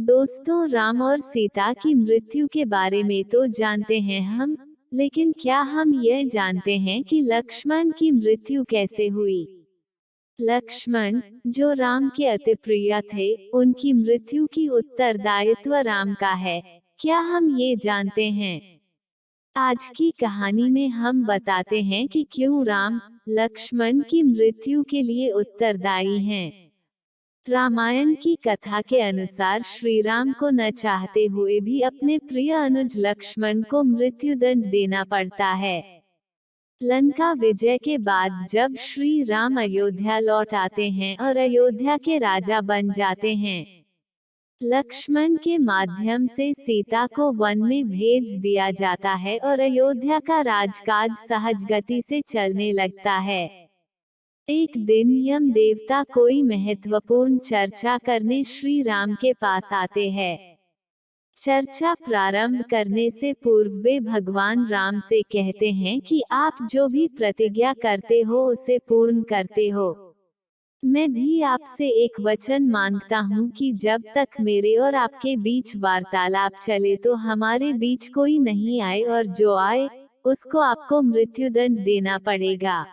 दोस्तों, राम और सीता की मृत्यु के बारे में तो जानते हैं हम, लेकिन क्या हम यह जानते हैं कि लक्ष्मण की मृत्यु कैसे हुई? लक्ष्मण, जो राम के अति प्रिय थे, उनकी मृत्यु की उत्तरदायित्व राम का है। क्या हम ये जानते हैं? आज की कहानी में हम बताते हैं कि क्यों राम लक्ष्मण की मृत्यु के लिए उत्तरदायी हैं। रामायण की कथा के अनुसार श्री राम को न चाहते हुए भी अपने प्रिय अनुज लक्ष्मण को मृत्युदंड देना पड़ता है। लंका विजय के बाद जब श्री राम अयोध्या लौट आते हैं और अयोध्या के राजा बन जाते हैं, लक्ष्मण के माध्यम से सीता को वन में भेज दिया जाता है और अयोध्या का राजकाज सहज गति से चलने लगता है। एक दिन यम देवता कोई महत्वपूर्ण चर्चा करने श्री राम के पास आते हैं। चर्चा प्रारंभ करने से पूर्व वे भगवान राम से कहते हैं कि आप जो भी प्रतिज्ञा करते हो उसे पूर्ण करते हो। मैं भी आपसे एक वचन मांगता हूँ कि जब तक मेरे और आपके बीच वार्तालाप चले तो हमारे बीच कोई नहीं आए, और जो आए उसको आपको मृत्युदंड देना पड़ेगा।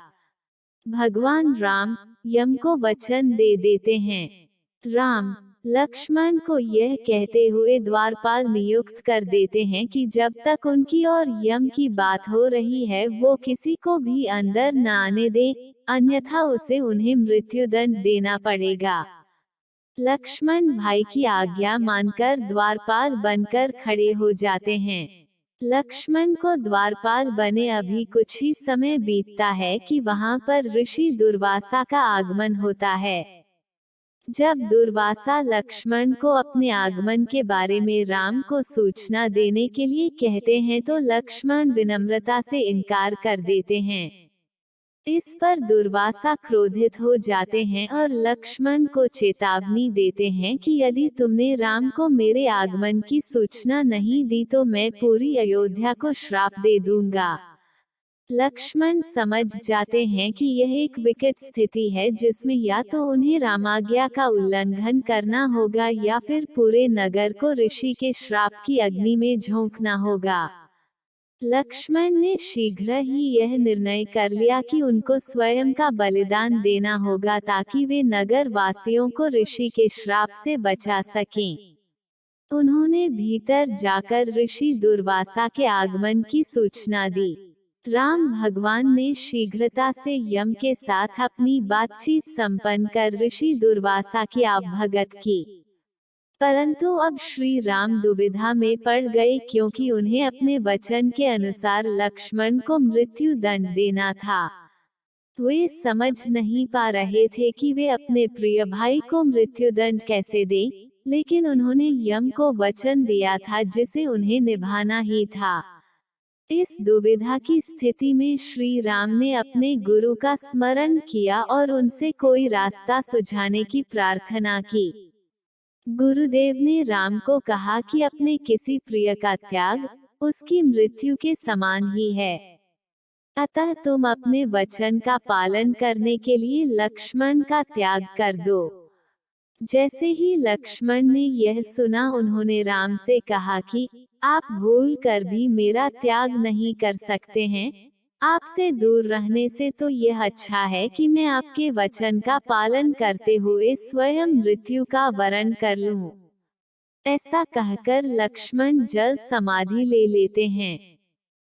भगवान राम यम को वचन दे देते हैं। राम लक्ष्मण को यह कहते हुए द्वारपाल नियुक्त कर देते हैं कि जब तक उनकी और यम की बात हो रही है वो किसी को भी अंदर न आने दे, अन्यथा उसे उन्हें मृत्युदंड देना पड़ेगा। लक्ष्मण भाई की आज्ञा मानकर द्वारपाल बनकर खड़े हो जाते हैं। लक्ष्मण को द्वारपाल बने अभी कुछ ही समय बीतता है कि वहां पर ऋषि दुर्वासा का आगमन होता है। जब दुर्वासा लक्ष्मण को अपने आगमन के बारे में राम को सूचना देने के लिए कहते हैं तो लक्ष्मण विनम्रता से इनकार कर देते हैं। इस पर दुर्वासा क्रोधित हो जाते हैं और लक्ष्मण को चेतावनी देते हैं कि यदि तुमने राम को मेरे आगमन की सूचना नहीं दी तो मैं पूरी अयोध्या को श्राप दे दूंगा। लक्ष्मण समझ जाते हैं कि यह एक विकट स्थिति है जिसमें या तो उन्हें रामाज्ञा का उल्लंघन करना होगा या फिर पूरे नगर को ऋषि के श्राप की अग्नि में झोंकना होगा। लक्ष्मण ने शीघ्र ही यह निर्णय कर लिया कि उनको स्वयं का बलिदान देना होगा ताकि वे नगर वासियों को ऋषि के श्राप से बचा सकें। उन्होंने भीतर जाकर ऋषि दुर्वासा के आगमन की सूचना दी। राम भगवान ने शीघ्रता से यम के साथ अपनी बातचीत संपन्न कर ऋषि दुर्वासा की अवगत की। परंतु अब श्री राम दुविधा में पड़ गए क्योंकि उन्हें अपने वचन के अनुसार लक्ष्मण को मृत्यु दंड देना था। वे समझ नहीं पा रहे थे कि वे अपने प्रिय भाई को मृत्युदंड कैसे दें, लेकिन उन्होंने यम को वचन दिया था जिसे उन्हें निभाना ही था। इस दुविधा की स्थिति में श्री राम ने अपने गुरु का स्मरण किया और उनसे कोई रास्ता सुझाने की प्रार्थना की। गुरुदेव ने राम को कहा कि अपने किसी प्रिय का त्याग उसकी मृत्यु के समान ही है, अतः तुम अपने वचन का पालन करने के लिए लक्ष्मण का त्याग कर दो। जैसे ही लक्ष्मण ने यह सुना उन्होंने राम से कहा कि आप भूल कर भी मेरा त्याग नहीं कर सकते हैं। आपसे दूर रहने से तो यह अच्छा है कि मैं आपके वचन का पालन करते हुए स्वयं मृत्यु का वरण कर लूं। ऐसा कहकर लक्ष्मण जल समाधि ले लेते हैं।